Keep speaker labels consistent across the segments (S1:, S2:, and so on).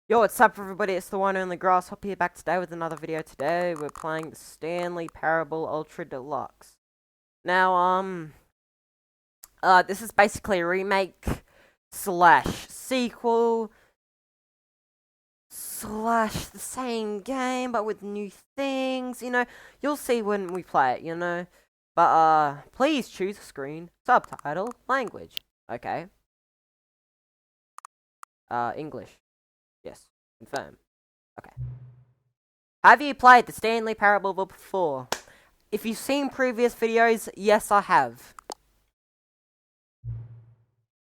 S1: Yo, what's up everybody, it's the one and only Grasshopper here back today with another video. Today we're playing the Stanley Parable Ultra Deluxe. Now, this is basically a remake slash sequel slash the same game but with new things, you'll see when we play it, But, please choose a screen, subtitle, language, okay? English. Yes, confirm. Okay. Have you played the Stanley Parable before? If you've seen previous videos, yes I have.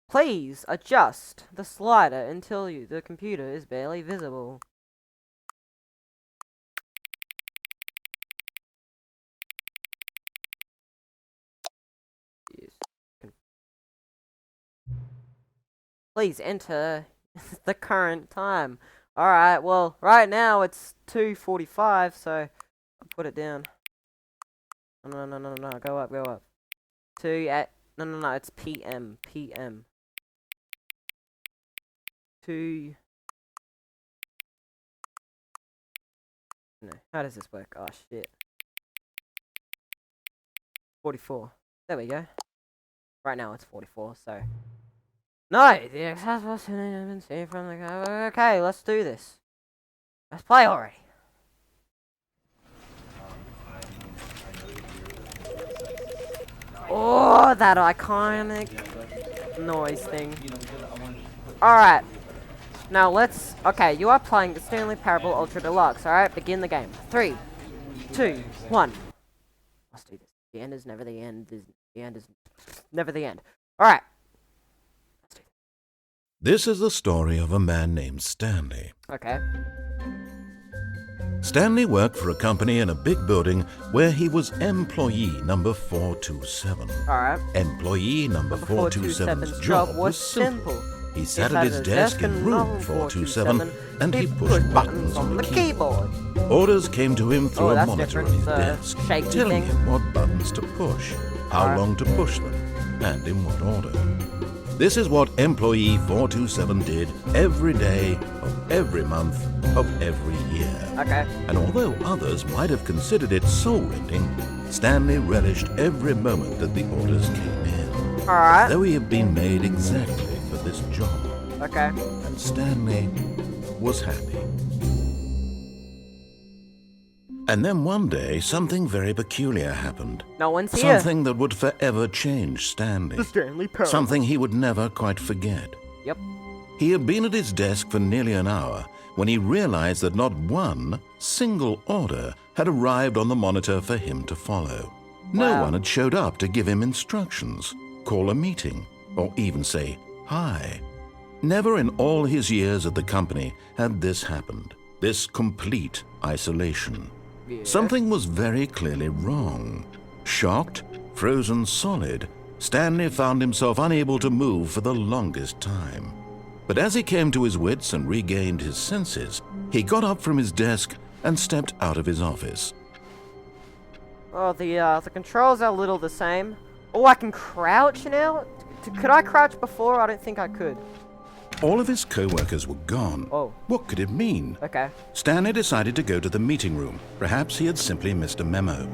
S1: Please adjust the slider until the computer is barely visible. Yes. Please enter the current time. Alright, well, right now it's 2:45, so I'll put it down. No, go up. No, it's PM. No, how does this work? Oh, shit. 44. There we go. Right now it's 44, so... No! The exact person has been seen from the cover. Okay, let's do this. Let's play already. Oh, that iconic noise thing. Alright. Now let's... Okay, you are playing the Stanley Parable Ultra Deluxe, alright? Begin the game. 3, 2, 1. Let's do this. The end is never the end. The end is never the end. Alright.
S2: This is the story of a man named Stanley.
S1: Okay.
S2: Stanley worked for a company in a big building where he was employee number 427.
S1: Alright.
S2: Employee number 427's job was simple. He sat at his desk in room 427 and he pushed buttons on the keyboard. Orders came to him through a monitor on his desk, telling him what buttons to push, how long to push them, and in what order. This is what employee 427 did every day of every month of every year.
S1: Okay.
S2: And although others might have considered it soul-rending, Stanley relished every moment that the orders came in.
S1: Alright.
S2: As though he had been made exactly for this job.
S1: Okay.
S2: And Stanley was happy. And then one day, something very peculiar happened.
S1: No one's here.
S2: Something that would forever change Stanley.
S1: The Stanley Parable.
S2: Something he would never quite forget.
S1: Yep.
S2: He had been at his desk for nearly an hour when he realized that not one single order had arrived on the monitor for him to follow. No one had showed up to give him instructions, call a meeting, or even say hi. Never in all his years at the company had this happened, this complete isolation.
S1: Yes.
S2: Something was very clearly wrong. Shocked, frozen solid, Stanley found himself unable to move for the longest time. But as he came to his wits and regained his senses, he got up from his desk and stepped out of his office.
S1: Oh, the controls are a little the same. Oh, I can crouch now? Could I crouch before? I don't think I could.
S2: All of his co-workers were gone.
S1: Oh.
S2: What could it mean?
S1: Okay.
S2: Stanley decided to go to the meeting room. Perhaps he had simply missed a memo.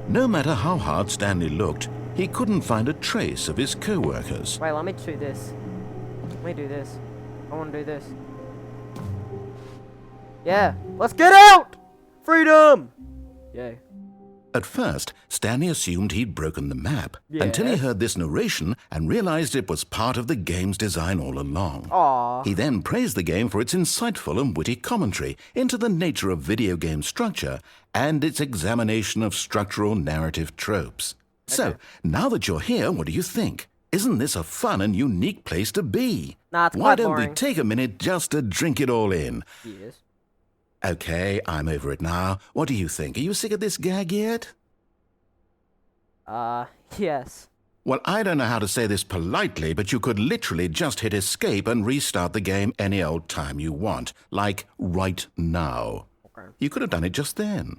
S2: No matter how hard Stanley looked, he couldn't find a trace of his co-workers.
S1: Wait, let me do this. Let me do this. I want to do this. Yeah. Let's get out! Freedom! Yay.
S2: At first, Stanley assumed he'd broken the map until he
S1: Yes.
S2: heard this narration and realized it was part of the game's design all along.
S1: Aww.
S2: He then praised the game for its insightful and witty commentary into the nature of video game structure and its examination of structural narrative tropes. So, now that you're here, what do you think? Isn't this a fun and unique place to be?
S1: Nah, it's
S2: Why
S1: quite
S2: don't
S1: boring.
S2: we take a minute just to drink it all in?
S1: Yes.
S2: Okay, I'm over it now. What do you think? Are you sick of this gag yet?
S1: Yes.
S2: Well, I don't know how to say this politely, but you could literally just hit escape and restart the game any old time you want, like right now.
S1: Okay.
S2: You could have done it just then.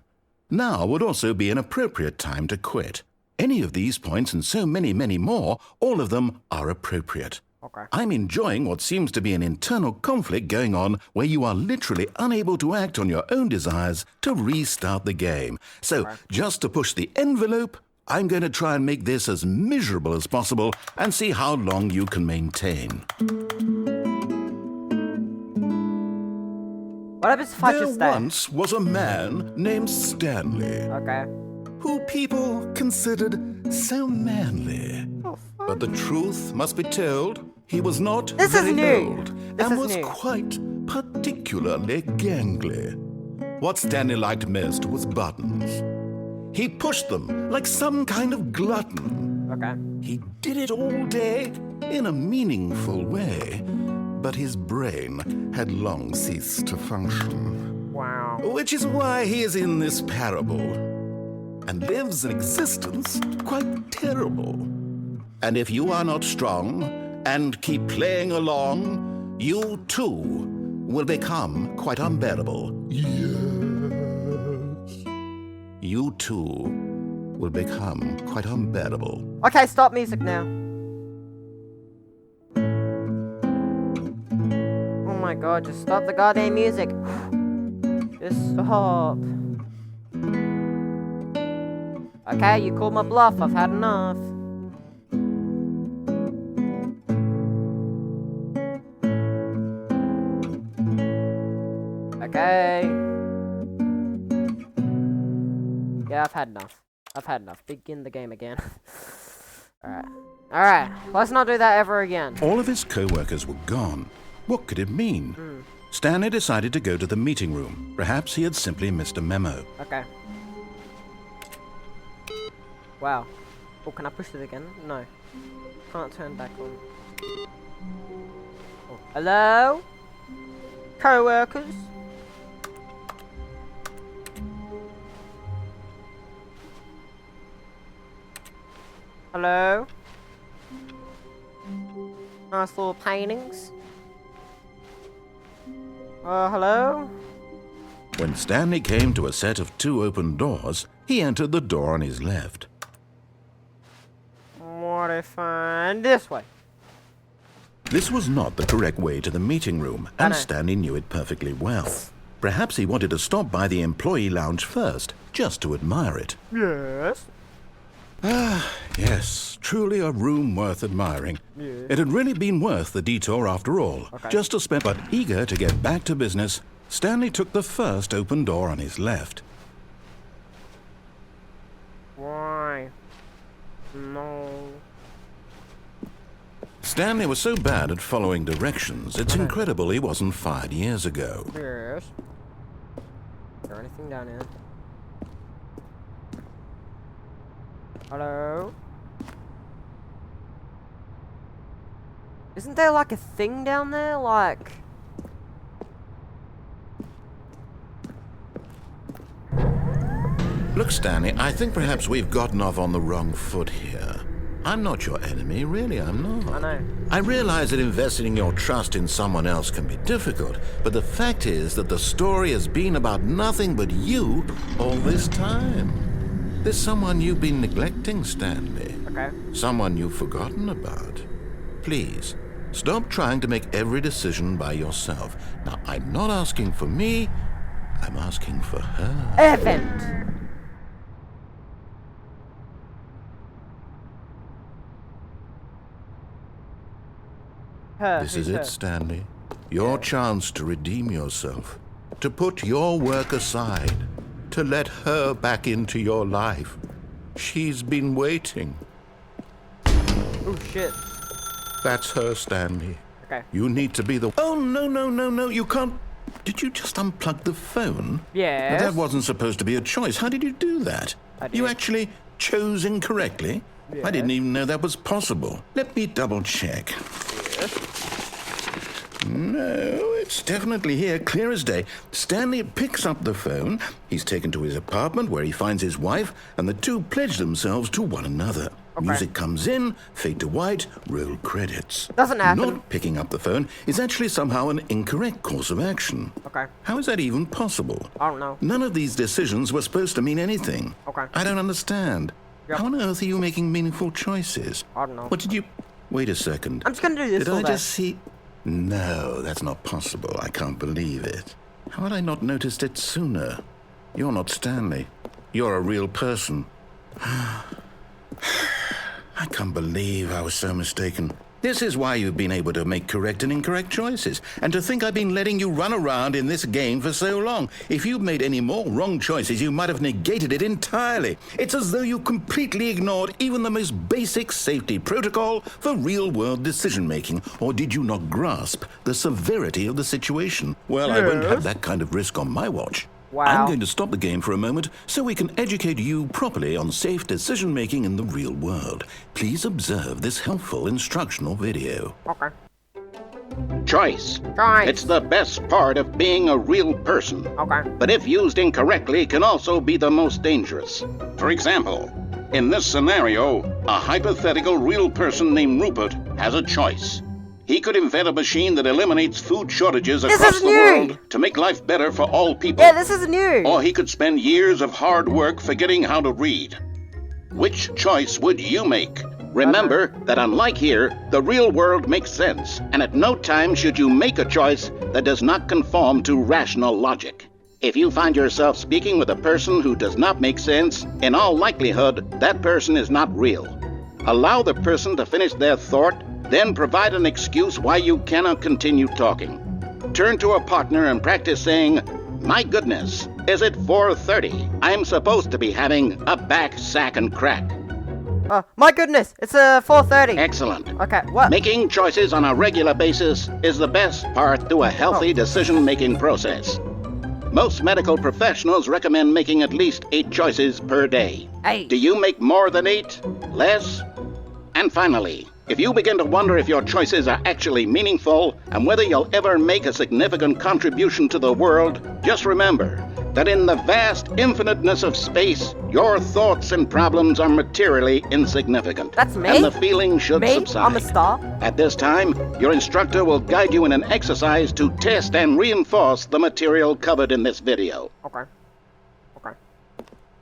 S2: Now would also be an appropriate time to quit. Any of these points and so many, many more, all of them are appropriate.
S1: Okay.
S2: I'm enjoying what seems to be an internal conflict going on where you are literally unable to act on your own desires to restart the game. So, just to push the envelope, I'm going to try and make this as miserable as possible and see how long you can maintain.
S1: What happens if I just stay?
S2: There once was a man named Stanley.
S1: Okay.
S2: Who people considered so manly. But the truth must be told, he was not very old and was quite particularly gangly. What Stanley liked most was buttons. He pushed them like some kind of glutton.
S1: Okay.
S2: He did it all day in a meaningful way, but his brain had long ceased to function.
S1: Wow.
S2: Which is why he is in this parable and lives an existence quite terrible. And if you are not strong and keep playing along, you too will become quite unbearable. Yes. You too will become quite unbearable.
S1: Okay, stop music now. Oh my god, just stop the goddamn music. Just stop. Okay, you called my bluff. I've had enough. Okay. Yeah, I've had enough. I've had enough. Begin the game again. Alright. Alright, let's not do that ever again.
S2: All of his co-workers were gone. What could it mean? Stanley decided to go to the meeting room. Perhaps he had simply missed a memo.
S1: Okay. Wow. Oh, can I push it again? No. Can't turn back on. Oh. Hello? Co-workers? Hello? Nice little paintings. Hello?
S2: When Stanley came to a set of 2 open doors, he entered the door on his left.
S1: What if this way?
S2: This was not the correct way to the meeting room, and Stanley knew it perfectly well. Perhaps he wanted to stop by the employee lounge first, just to admire it.
S1: Yes.
S2: Ah, yes, truly a room worth admiring.
S1: Yeah.
S2: It had really been worth the detour after all, just to spend. But eager to get back to business, Stanley took the first open door on his left.
S1: Why? No.
S2: Stanley was so bad at following directions, it's incredible he wasn't fired years ago.
S1: Yes. Is there anything down here? Hello? Isn't there like a thing down there? Like...
S2: Look, Stanley, I think perhaps we've gotten off on the wrong foot here. I'm not your enemy, really, I'm not.
S1: I know.
S2: I realize that investing your trust in someone else can be difficult, but the fact is that the story has been about nothing but you all this time. There's someone you've been neglecting, Stanley.
S1: Okay.
S2: Someone you've forgotten about. Please, stop trying to make every decision by yourself. Now, I'm not asking for me, I'm asking for her.
S1: Event!
S2: This is it, Stanley. Your chance to redeem yourself. To put your work aside. To let her back into your life. She's been waiting.
S1: Oh, shit.
S2: That's her, Stanley.
S1: Okay.
S2: You need to be the... Oh, no, you can't... Did you just unplug the phone?
S1: Yes.
S2: That wasn't supposed to be a choice. How did you do that?
S1: I did.
S2: You actually chose incorrectly?
S1: Yes.
S2: I didn't even know that was possible. Let me double check.
S1: Yes.
S2: No, it's definitely here, clear as day. Stanley picks up the phone. He's taken to his apartment where he finds his wife, and the two pledge themselves to one another.
S1: Okay.
S2: Music comes in, fade to white, roll credits.
S1: Doesn't happen.
S2: Not picking up the phone is actually somehow an incorrect course of action.
S1: Okay.
S2: How is that even possible?
S1: I don't know.
S2: None of these decisions were supposed to mean anything.
S1: Okay.
S2: I don't understand.
S1: Yep.
S2: How on earth are you making meaningful choices?
S1: I don't know.
S2: What Wait a second.
S1: I'm just gonna do this all
S2: Did I
S1: day.
S2: just see... No, that's not possible. I can't believe it. How had I not noticed it sooner? You're not Stanley. You're a real person. I can't believe I was so mistaken. This is why you've been able to make correct and incorrect choices. And to think I've been letting you run around in this game for so long. If you'd made any more wrong choices, you might have negated it entirely. It's as though you completely ignored even the most basic safety protocol for real-world decision-making. Or did you not grasp the severity of the situation? Well, I won't have that kind of risk on my watch.
S1: Wow.
S2: I'm going to stop the game for a moment so we can educate you properly on safe decision-making in the real world. Please observe this helpful instructional video.
S1: Okay.
S3: Choice.
S1: Choice.
S3: It's the best part of being a real person.
S1: Okay.
S3: But if used incorrectly, can also be the most dangerous. For example, in this scenario, a hypothetical real person named Rupert has a choice. He could invent a machine that eliminates food shortages across the world to make life better for all people.
S1: Yeah, this is new.
S3: Or he could spend years of hard work forgetting how to read. Which choice would you make? Remember that unlike here, the real world makes sense, and at no time should you make a choice that does not conform to rational logic. If you find yourself speaking with a person who does not make sense, in all likelihood, that person is not real. Allow the person to finish their thought, then provide an excuse why you cannot continue talking. Turn to a partner and practice saying, "My goodness, is it 4:30? I'm supposed to be having a back, sack, and crack."
S1: My goodness, it's 4:30.
S3: Excellent.
S1: Okay, what?
S3: Making choices on a regular basis is the best part to a healthy decision-making process. Most medical professionals recommend making at least 8 choices per day.
S1: 8.
S3: Do you make more than 8? Less? And finally, if you begin to wonder if your choices are actually meaningful and whether you'll ever make a significant contribution to the world, just remember that in the vast infiniteness of space, your thoughts and problems are materially insignificant.
S1: That's me?
S3: And the feeling should subside.
S1: I'm a star.
S3: At this time, your instructor will guide you in an exercise to test and reinforce the material covered in this video.
S1: Okay. Okay.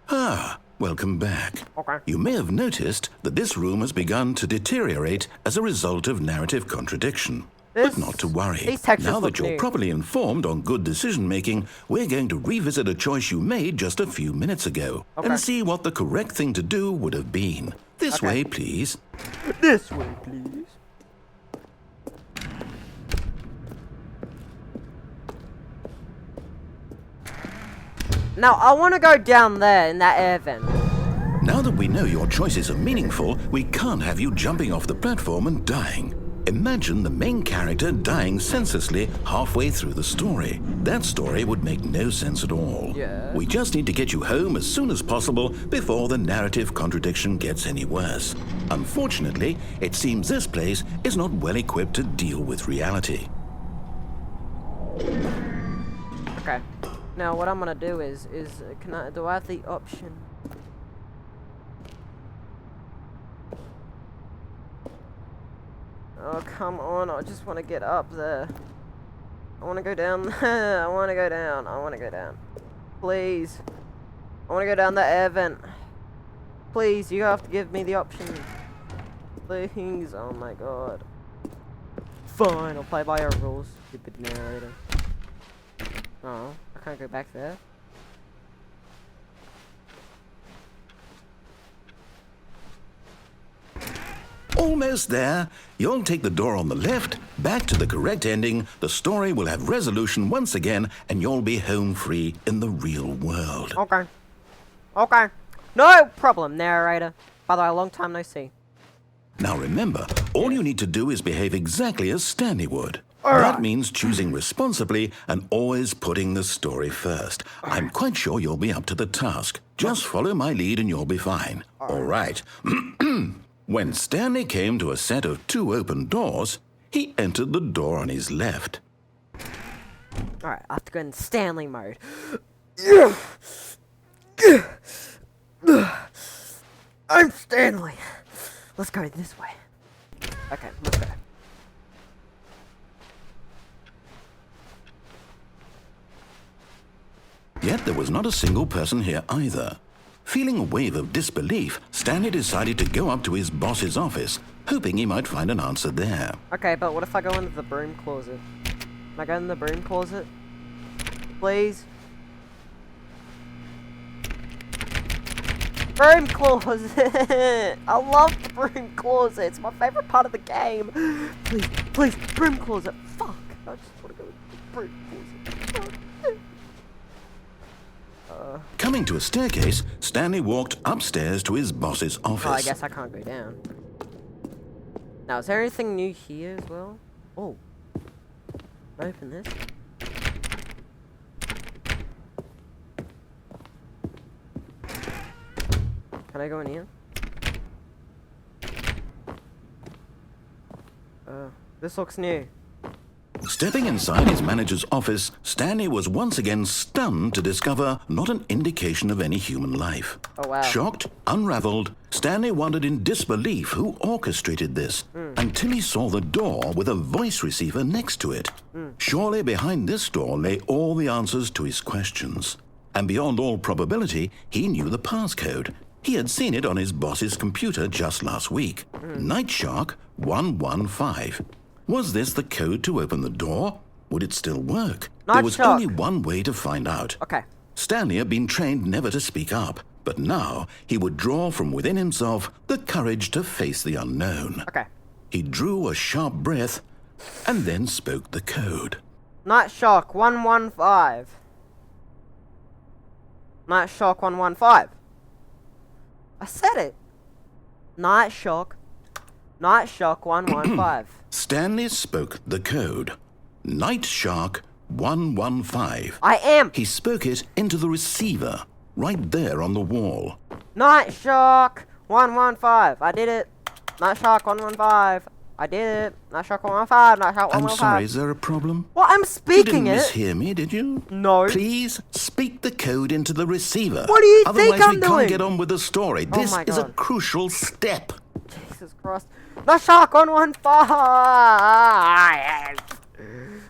S2: Ah, welcome back.
S1: Okay.
S2: You may have noticed that this room has begun to deteriorate as a result of narrative contradiction. But not to worry.
S1: These textures
S2: Now
S1: look
S2: that you're
S1: new.
S2: properly informed on good decision-making, we're going to revisit a choice you made just a few minutes ago and see what the correct thing to do would have been. This way, please.
S1: This way, please. Now, I want to go down there in that air vent.
S2: Now that we know your choices are meaningful, we can't have you jumping off the platform and dying. Imagine the main character dying senselessly halfway through the story. That story would make no sense at all.
S1: Yeah.
S2: We just need to get you home as soon as possible before the narrative contradiction gets any worse. Unfortunately, it seems this place is not well equipped to deal with reality.
S1: Okay. Now, what I'm gonna do is do I have the option? Oh, come on, I just want to get up there. I want to go down there. I want to go down. I want to go down. Please. I want to go down the air vent. Please, you have to give me the option. Please. Oh my god. Fine, I'll play by your rules, stupid narrator. Oh, I can't go back there.
S2: Almost there. You'll take the door on the left, back to the correct ending, the story will have resolution once again, and you'll be home free in the real world.
S1: Okay. Okay. No problem, narrator. By the way, long time no see.
S2: Now remember, all you need to do is behave exactly as Stanley would. That means choosing responsibly and always putting the story first. I'm quite sure you'll be up to the task. Just follow my lead and you'll be fine. All right. When Stanley came to a set of 2 open doors, he entered the door on his left.
S1: Alright, I have to go in Stanley mode. I'm Stanley. Let's go this way. Okay, let's go.
S2: Yet there was not a single person here either. Feeling a wave of disbelief, Stanley decided to go up to his boss's office, hoping he might find an answer there.
S1: Okay, but what if I go into the broom closet? Can I go in the broom closet? Please? Broom closet! I love the broom closet. It's my favorite part of the game. Please, please, broom closet. Fuck. I just want to go into the broom closet.
S2: Coming to a staircase, Stanley walked upstairs to his boss's office.
S1: Oh, I guess I can't go down. Now, is there anything new here as well? Oh. Open this. Can I go in here? This looks new.
S2: Stepping inside his manager's office, Stanley was once again stunned to discover not an indication of any human life.
S1: Oh, wow.
S2: Shocked, unraveled, Stanley wondered in disbelief who orchestrated this, until he saw the door with a voice receiver next to it. Surely behind this door lay all the answers to his questions. And beyond all probability, he knew the passcode. He had seen it on his boss's computer just last week. Night Shark 115. Was this the code to open the door? Would it still work? There was only one way to find out.
S1: Okay.
S2: Stanley had been trained never to speak up, but now he would draw from within himself the courage to face the unknown.
S1: Okay.
S2: He drew a sharp breath and then spoke the code.
S1: Night Shark 115. Night Shark 115. I said it. Night Shark 115.
S2: Stanley spoke the code. Night Shark 115.
S1: I am.
S2: He spoke it into the receiver, right there on the wall.
S1: Night Shark 115. I did it. Night Shark 115. I did it. Night Shark 115. Night Shark 115.
S2: I'm sorry, is there a problem?
S1: Well, I'm speaking
S2: You
S1: it.
S2: didn't mishear me, did you?
S1: No.
S2: Please speak the code into the receiver.
S1: What do you
S2: Otherwise,
S1: think I'm
S2: we
S1: doing?
S2: can't get on with the story.
S1: Oh
S2: This
S1: my
S2: is a
S1: God.
S2: crucial step.
S1: Jesus Christ. Night Shark 115.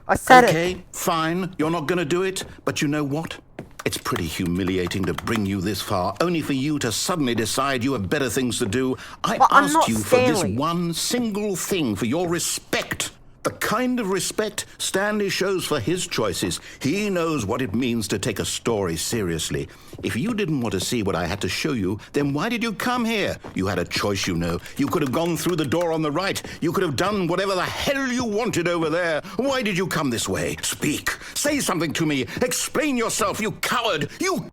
S1: I said it.
S2: Okay, fine. You're not going to do it. But you know what? It's pretty humiliating to bring you this far, only for you to suddenly decide you have better things to do. I
S1: But I'm
S2: asked
S1: not
S2: you for this
S1: Stanley.
S2: one single thing, for your respect. The kind of respect Stanley shows for his choices. He knows what it means to take a story seriously. If you didn't want to see what I had to show you, then why did you come here? You had a choice, you know. You could have gone through the door on the right. You could have done whatever the hell you wanted over there. Why did you come this way? Speak. Say something to me. Explain yourself, you coward. You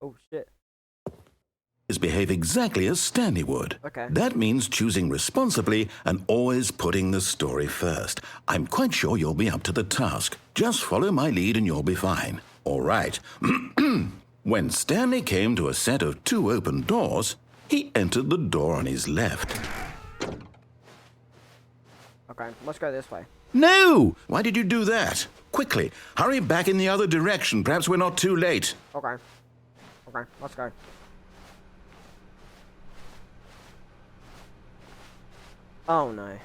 S1: Oh shit.
S2: behave exactly as Stanley would.
S1: Okay.
S2: That means choosing responsibly and always putting the story first. I'm quite sure you'll be up to the task. Just follow my lead and you'll be fine. All right. When Stanley came to a set of 2 open doors, he entered the door on his left.
S1: Okay, let's go this way.
S2: No! Why did you do that? Quickly, hurry back in the other direction. Perhaps we're not too late.
S1: Okay. Okay, let's go. Oh no.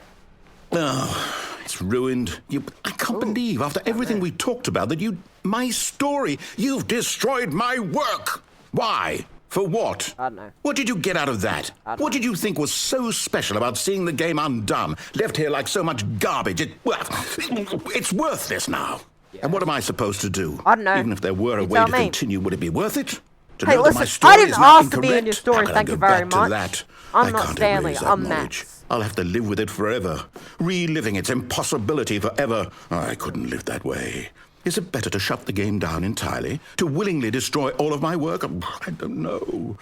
S2: Oh, it's ruined. I can't believe, after everything we talked about, that my story, you've destroyed my work. Why? For what?
S1: I don't know.
S2: What did you get out of that? What did you think was so special about seeing the game undone, left here like so much garbage? It's worthless now. Yeah. And what am I supposed to do?
S1: I don't know.
S2: Even if there were a
S1: You
S2: way
S1: tell
S2: to
S1: me.
S2: continue, would it be worth it? To
S1: Hey,
S2: know that my
S1: listen,
S2: story
S1: I didn't
S2: is now
S1: ask to be in your
S2: incorrect?
S1: story,
S2: How can I
S1: thank
S2: go
S1: you very
S2: back to
S1: much.
S2: that?
S1: I'm
S2: I
S1: not
S2: can't
S1: Stanley,
S2: erase that
S1: I'm
S2: knowledge.
S1: Max.
S2: I'll have to live with it forever, reliving its impossibility forever. I couldn't live that way. Is it better to shut the game down entirely? To willingly destroy all of my work? I don't know.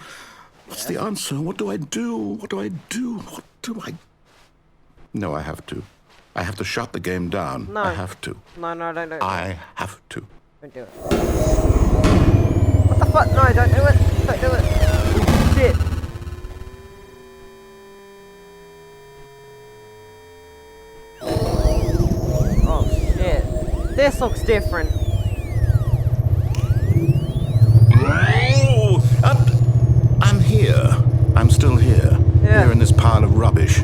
S2: What's the answer? What do I do? What do I do? What do I... No, I have to. I have to shut the game down.
S1: No.
S2: I have to.
S1: No, don't do it.
S2: I have to.
S1: Don't do it. What the fuck? No, don't do it. Don't do it. Oh, shit. Oh, shit. This looks different.
S2: Oh, I'm here. I'm still here.
S1: Yeah.
S2: Here in this pile of rubbish.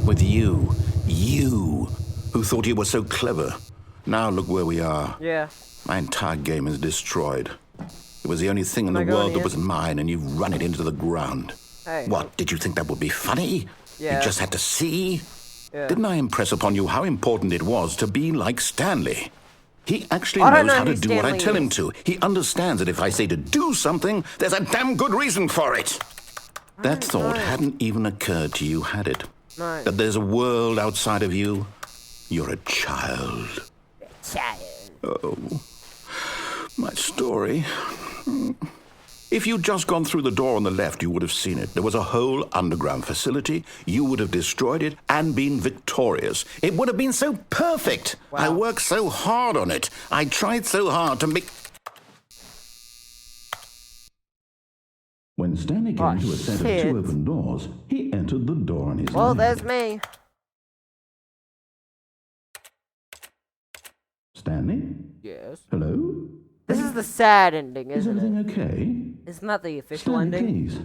S2: With you. You, who thought you were so clever. Now look where we are.
S1: Yeah.
S2: My entire game is destroyed. It was the only thing in
S1: Can I
S2: the
S1: go
S2: world
S1: in
S2: that
S1: here?
S2: was mine, and you've run it into the ground.
S1: Hey.
S2: What, did you think that would be funny?
S1: Yeah.
S3: You just had to see.
S1: Yeah.
S3: Didn't I impress upon you how important it was to be like Stanley? He actually
S1: I don't
S3: knows
S1: know
S3: how to
S1: who
S3: do what I
S1: Stanley
S3: tell him
S1: is.
S3: to. He understands that if I say to do something, there's a damn good reason for it. That thought hadn't even occurred to you, had it?
S1: No.
S3: That there's a world outside of you? You're a child.
S1: Child.
S3: Oh, my story. If you'd just gone through the door on the left, you would have seen it. There was a whole underground facility. You would have destroyed it and been victorious. It would have been so perfect.
S1: Wow.
S3: I worked so hard on it. I tried so hard to make... When Stanley came to a set of 2 open doors, he entered the door on his
S1: Well,
S3: left.
S1: there's me.
S3: Stanley?
S1: Yes.
S3: Hello?
S1: This is the sad ending,
S3: Is
S1: isn't
S3: everything
S1: it?
S3: okay?
S1: Isn't that the official
S3: Stanley,
S1: ending?
S3: please.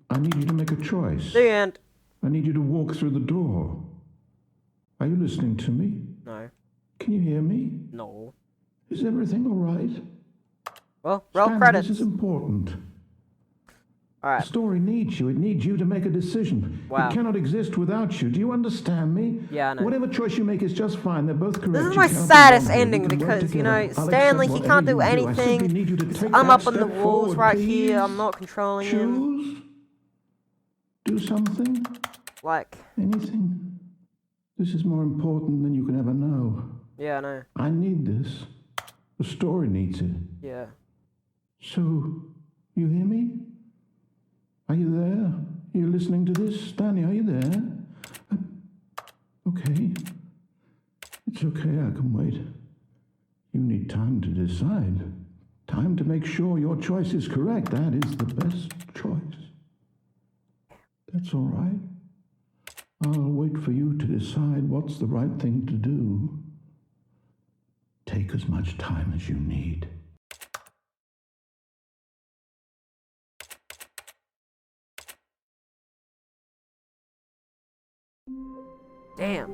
S3: I need you to make a choice.
S1: The end.
S3: I need you to walk through the door. Are you listening to me?
S1: No.
S3: Can you hear me?
S1: No.
S3: Is everything all right?
S1: Well, roll
S3: Stanley,
S1: credits.
S3: This is important. The
S1: Alright.
S3: story needs you. It needs you to make a decision.
S1: Wow.
S3: It cannot exist without you. Do you understand me?
S1: Yeah, I know.
S3: Whatever choice you make is just fine. They're both correct.
S1: This is
S3: You
S1: my
S3: cannot be
S1: saddest
S3: wrong here.
S1: ending
S3: We can work
S1: because, you know,
S3: together. I'll
S1: Stanley,
S3: accept
S1: he can't do
S3: whatever you I simply
S1: anything.
S3: need you to take
S1: I'm
S3: that
S1: up on the
S3: step
S1: walls
S3: forward,
S1: right
S3: please.
S1: here. I'm not controlling him.
S3: Choose. Do something.
S1: Like,
S3: Anything. This is more important than you can ever know.
S1: yeah, I know.
S3: I need this. The story needs it.
S1: Yeah.
S3: So, you hear me? Are you there? Are you listening to this? Stanley, are you there? Okay. It's okay, I can wait. You need time to decide. Time to make sure your choice is correct. That is the best choice. That's all right. I'll wait for you to decide what's the right thing to do. Take as much time as you need.
S1: Damn.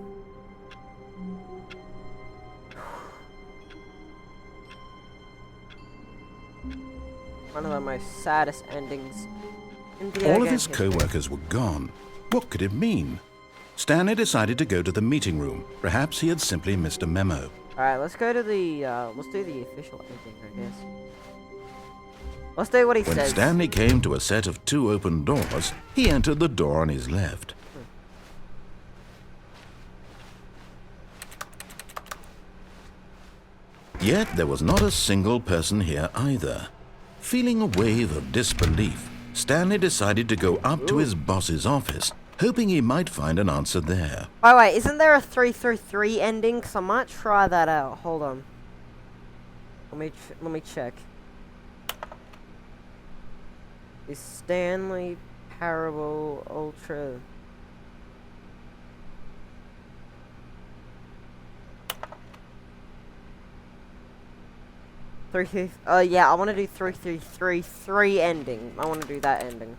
S1: One of the most saddest endings in video
S3: All of
S1: game
S3: his
S1: history.
S3: co-workers were gone. What could it mean? Stanley decided to go to the meeting room. Perhaps he had simply missed a memo.
S1: Alright, let's go to the, let's do the official ending, I guess. Let's do what he
S3: When
S1: says.
S3: Stanley came to a set of 2 open doors, he entered the door on his left. Yet there was not a single person here either. Feeling a wave of disbelief, Stanley decided to go up to his boss's office, hoping he might find an answer there.
S1: Oh wait, isn't there a 333 ending? Cause I might try that out. Hold on. Let me check. Is Stanley Parable Ultra? Yeah, I want to do 333 ending. I want to do that ending.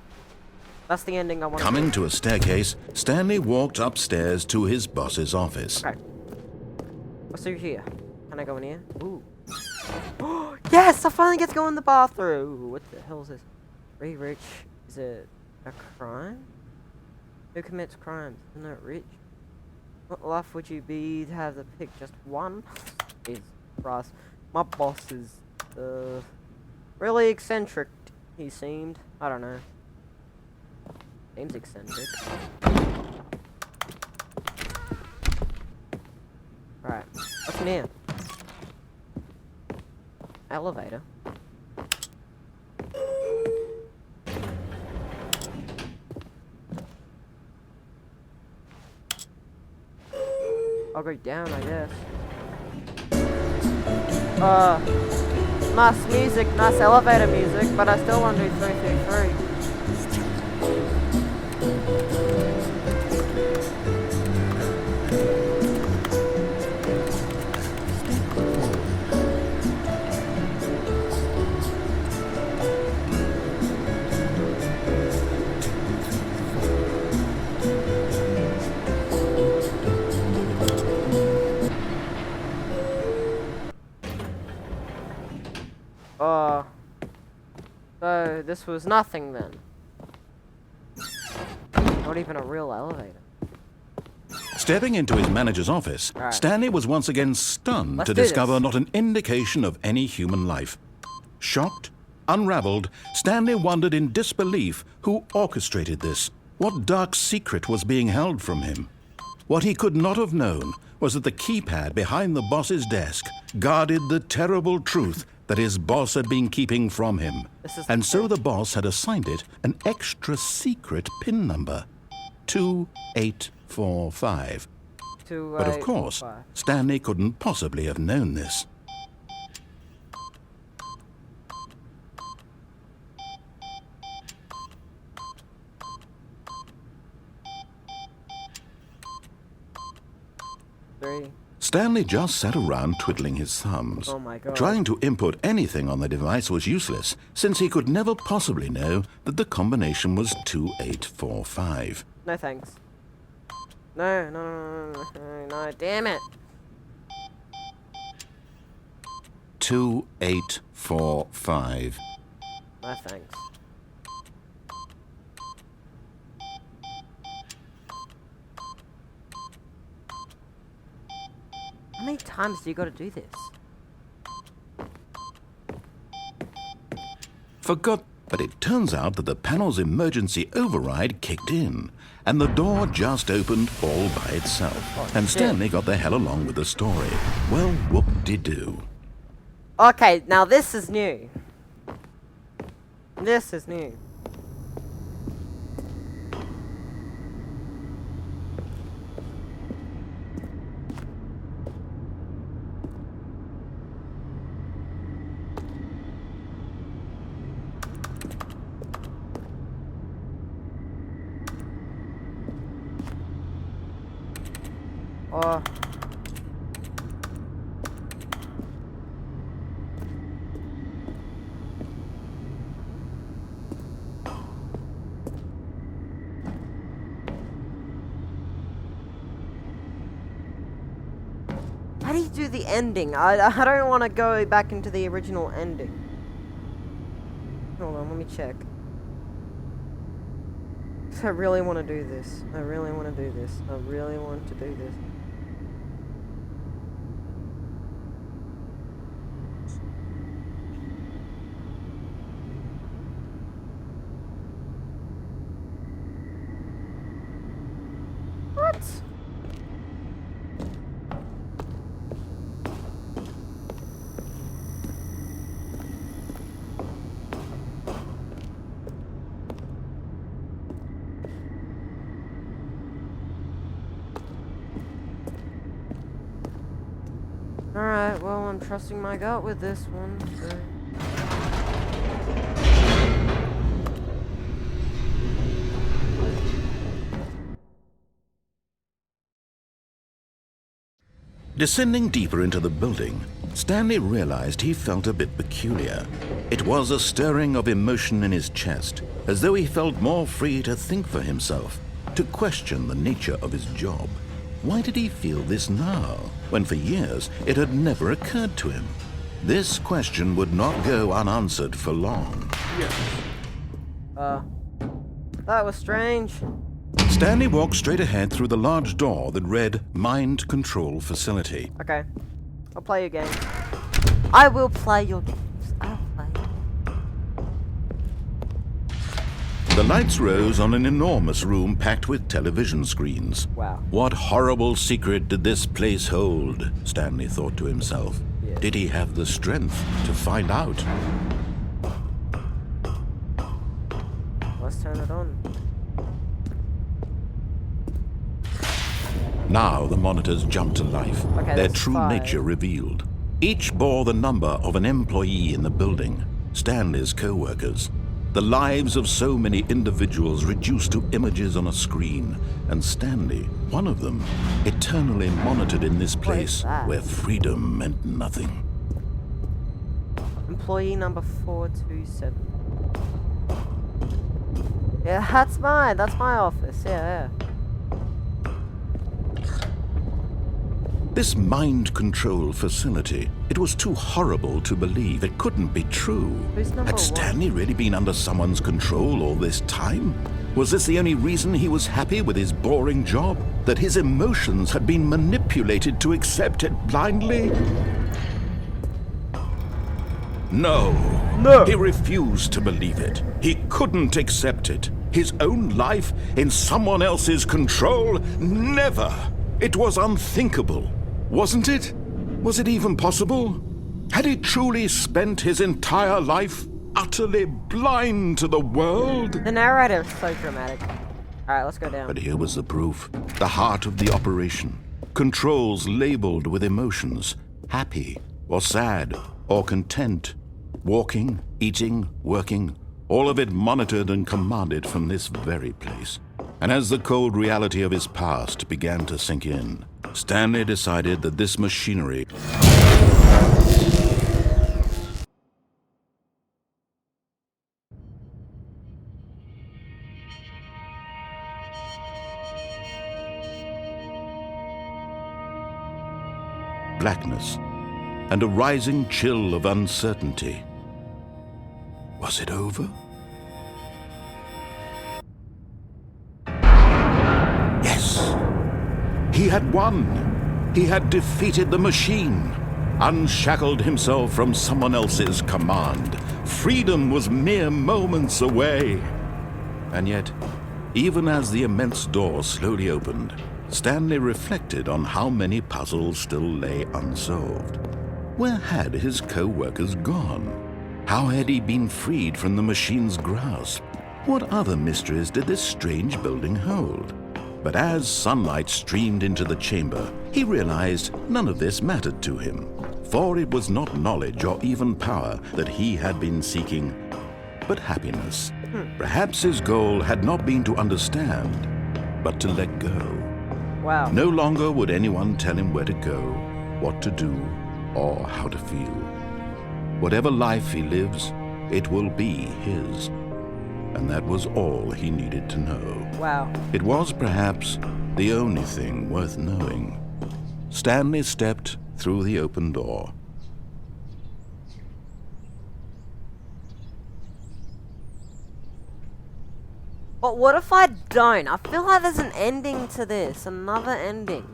S1: That's the ending I want to do.
S3: Coming to a staircase, Stanley walked upstairs to his boss's office.
S1: Okay. What's through here? Can I go in here? Ooh. Yes! I finally get to go in the bathroom! Ooh, what the hell is this? Be rich. Is it a crime? Who commits crimes? Isn't it rich? What life would you be to have to pick just one? Jesus Christ. My boss is, really eccentric, he seemed. I don't know. Seems eccentric. Alright, what's in here? Elevator. I'll go down, I guess. Nice music, nice elevator music, but I still want to do 333. So this was nothing then. Not even a real elevator.
S2: Stepping into his manager's office,
S1: Right.
S2: Stanley was once again stunned
S1: Let's
S2: to
S1: do
S2: discover
S1: this.
S2: not an indication of any human life. Shocked, unraveled, Stanley wondered in disbelief who orchestrated this. What dark secret was being held from him? What he could not have known was that the keypad behind the boss's desk guarded the terrible truth that his boss had been keeping from him. And so the boss had assigned it an extra secret PIN number, 2845. But of course, Stanley couldn't possibly have known this. Stanley just sat around twiddling his thumbs.
S1: Oh my God.
S2: Trying to input anything on the device was useless, since he could never possibly know that the combination was 2845.
S1: No thanks. No, damn it.
S2: 2845.
S1: No thanks. How many times do you gotta do this?
S2: Forgot, but it turns out that the panel's emergency override kicked in, and the door just opened all by itself. And Stanley got the hell along with the story. Well, whoop-de-doo.
S1: Okay, now this is new. This is new. Oh. How do you do the ending? I don't want to go back into the original ending. Hold on, let me check. I really want to do this. I really want to do this. I really want to do this. What? Alright, well, I'm trusting my gut with this one, so...
S2: Descending deeper into the building, Stanley realized he felt a bit peculiar. It was a stirring of emotion in his chest, as though he felt more free to think for himself, to question the nature of his job. Why did he feel this now, when for years it had never occurred to him? This question would not go unanswered for long.
S1: That was strange.
S2: Stanley walked straight ahead through the large door that read Mind Control Facility.
S1: Okay. I'll play your game. I will play your games. I'll play.
S2: The lights rose on an enormous room packed with television screens.
S1: Wow.
S2: What horrible secret did this place hold? Stanley thought to himself.
S1: Yeah.
S2: Did he have the strength to find out?
S1: Let's turn it on.
S2: Now the monitors jumped to life,
S1: Okay,
S2: their
S1: that's
S2: true
S1: 5.
S2: nature revealed. Each bore the number of an employee in the building, Stanley's co-workers. The lives of so many individuals reduced to images on a screen, and Stanley, one of them, eternally monitored in this place
S1: that?
S2: where freedom meant nothing.
S1: Employee number 427. Yeah, that's mine. That's my office. Yeah.
S2: This mind control facility It was too horrible to believe. It couldn't be true.
S1: Who's number
S2: Had Stanley really been under someone's control all this time? Was this the only reason he was happy with his boring job? That his emotions had been manipulated to accept it blindly? No.
S1: No.
S2: He refused to believe it. He couldn't accept it. His own life in someone else's control? Never. It was unthinkable. Wasn't it? Was it even possible? Had he truly spent his entire life utterly blind to the world?
S1: The narrator is so dramatic. Alright, let's go down.
S2: But here was the proof. The heart of the operation. Controls labeled with emotions. Happy, or sad, or content. Walking, eating, working. All of it monitored and commanded from this very place. And as the cold reality of his past began to sink in, Stanley decided that this machinery... blackness, and a rising chill of uncertainty. Was it over? Yes! He had won! He had defeated the machine, unshackled himself from someone else's command. Freedom was mere moments away. And yet, even as the immense door slowly opened, Stanley reflected on how many puzzles still lay unsolved. Where had his co-workers gone? How had he been freed from the machine's grasp? What other mysteries did this strange building hold? But as sunlight streamed into the chamber, he realized none of this mattered to him, for it was not knowledge or even power that he had been seeking, but happiness. Perhaps his goal had not been to understand, but to let go.
S1: Wow.
S2: No longer would anyone tell him where to go, what to do, or how to feel. Whatever life he lives, it will be his. And that was all he needed to know.
S1: Wow.
S2: It was perhaps the only thing worth knowing. Stanley stepped through the open door.
S1: But what if I don't? I feel like there's an ending to this. Another ending.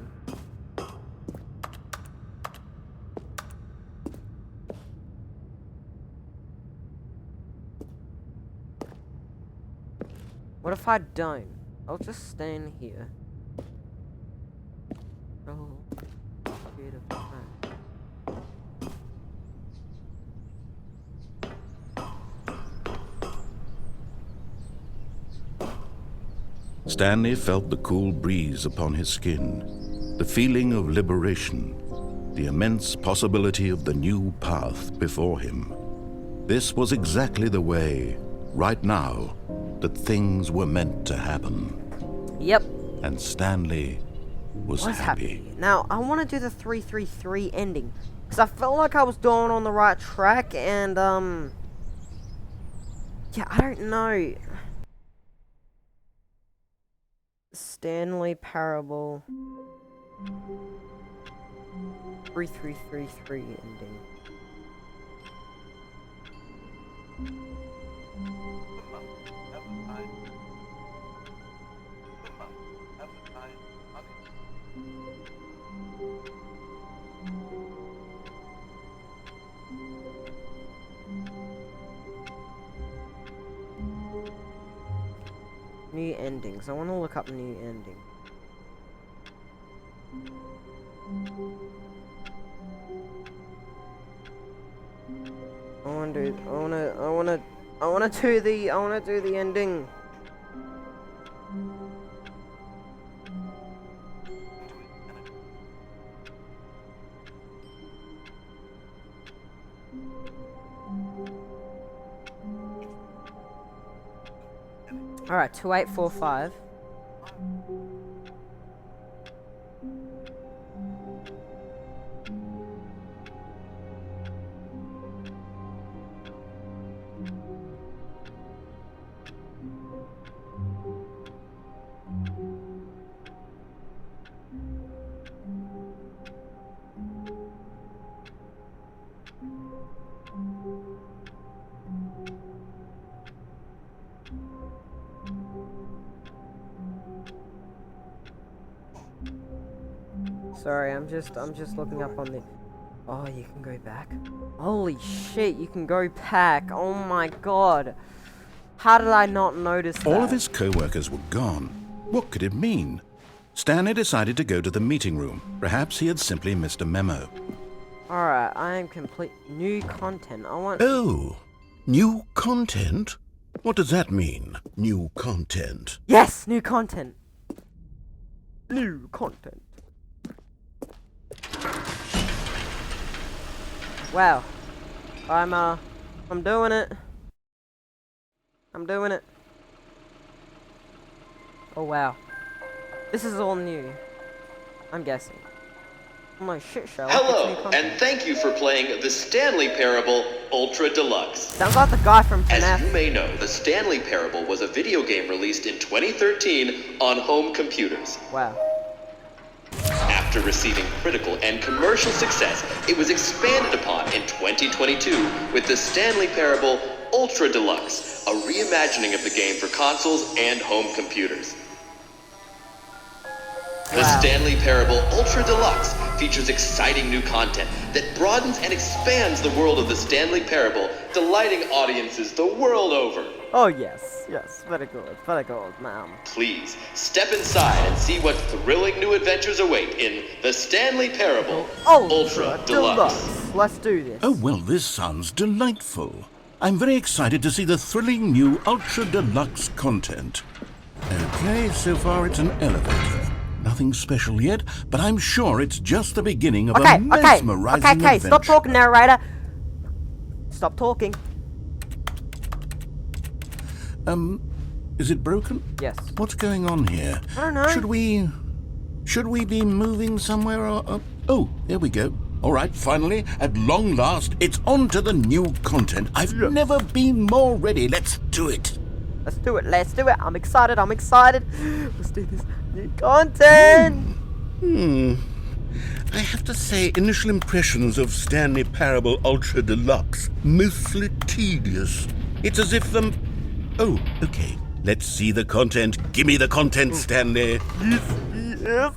S1: What if I don't? I'll just stand here. Oh, beautiful.
S2: Stanley felt the cool breeze upon his skin, the feeling of liberation, the immense possibility of the new path before him. This was exactly the way, right now, that things were meant to happen.
S1: Yep.
S2: And Stanley was happy.
S1: Now, I want to do the 333 ending, because I felt like I was going on the right track, and, yeah, I don't know. Stanley Parable 3333 ending. New endings. I want to look up new ending. I want to do the ending. Alright, 2845. Sorry, I'm just looking up on the... Oh, you can go back. Holy shit, you can go back. Oh my god. How did I not notice that?
S2: All of his co-workers were gone. What could it mean? Stanley decided to go to the meeting room. Perhaps he had simply missed a memo.
S1: Alright, I am complete... New content. I want...
S2: Oh, new content? What does that mean, new content?
S1: Yes! New content! New content. Wow. I'm doing it. I'm doing it. Oh wow. This is all new. I'm guessing. Oh my shit show.
S4: Hello, and thank you for playing the Stanley Parable Ultra Deluxe.
S1: Sounds like the guy from FNAF.
S4: As you may know, the Stanley Parable was a video game released in 2013 on home computers.
S1: Wow.
S4: After receiving critical and commercial success, it was expanded upon in 2022 with the Stanley Parable Ultra Deluxe, a reimagining of the game for consoles and home computers. The Stanley Parable Ultra Deluxe features exciting new content that broadens and expands the world of the Stanley Parable, delighting audiences the world over.
S1: Oh yes, very good, ma'am.
S4: Please, step inside and see what thrilling new adventures await in the Stanley Parable Ultra Deluxe.
S1: Let's do this.
S2: Oh, well, this sounds delightful. I'm very excited to see the thrilling new Ultra Deluxe content. Okay, so far it's an elevator. Nothing special yet, but I'm sure it's just the beginning of a mesmerizing adventure.
S1: Okay, stop talking, narrator. Stop talking.
S2: Is it broken?
S1: Yes.
S2: What's going on here?
S1: I don't know.
S2: Should we be moving somewhere or... Oh, there we go. All right, finally, at long last, it's on to the new content. I've never been more ready. Let's do it.
S1: Let's do it. I'm excited. Let's do this. New content!
S2: I have to say, initial impressions of Stanley Parable Ultra Deluxe, mostly tedious. It's as if Oh, okay. Let's see the content. Give me the content, Stanley.
S1: Yes.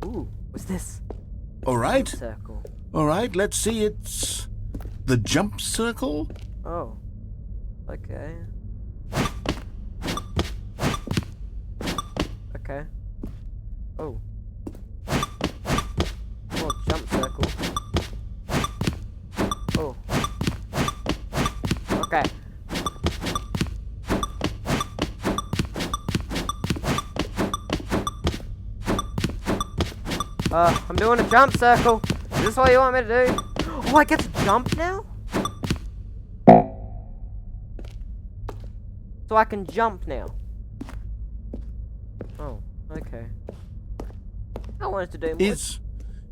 S1: Ooh, what's this?
S2: All right.
S1: Circle.
S2: All right, let's see. It's the jump circle.
S1: Oh. Okay. Okay. Oh. Oh, jump circle. Oh. Okay. I'm doing a jump circle. Is this what you want me to do? Oh, I get to jump now? So I can jump now. Oh, okay. I wanted to do more.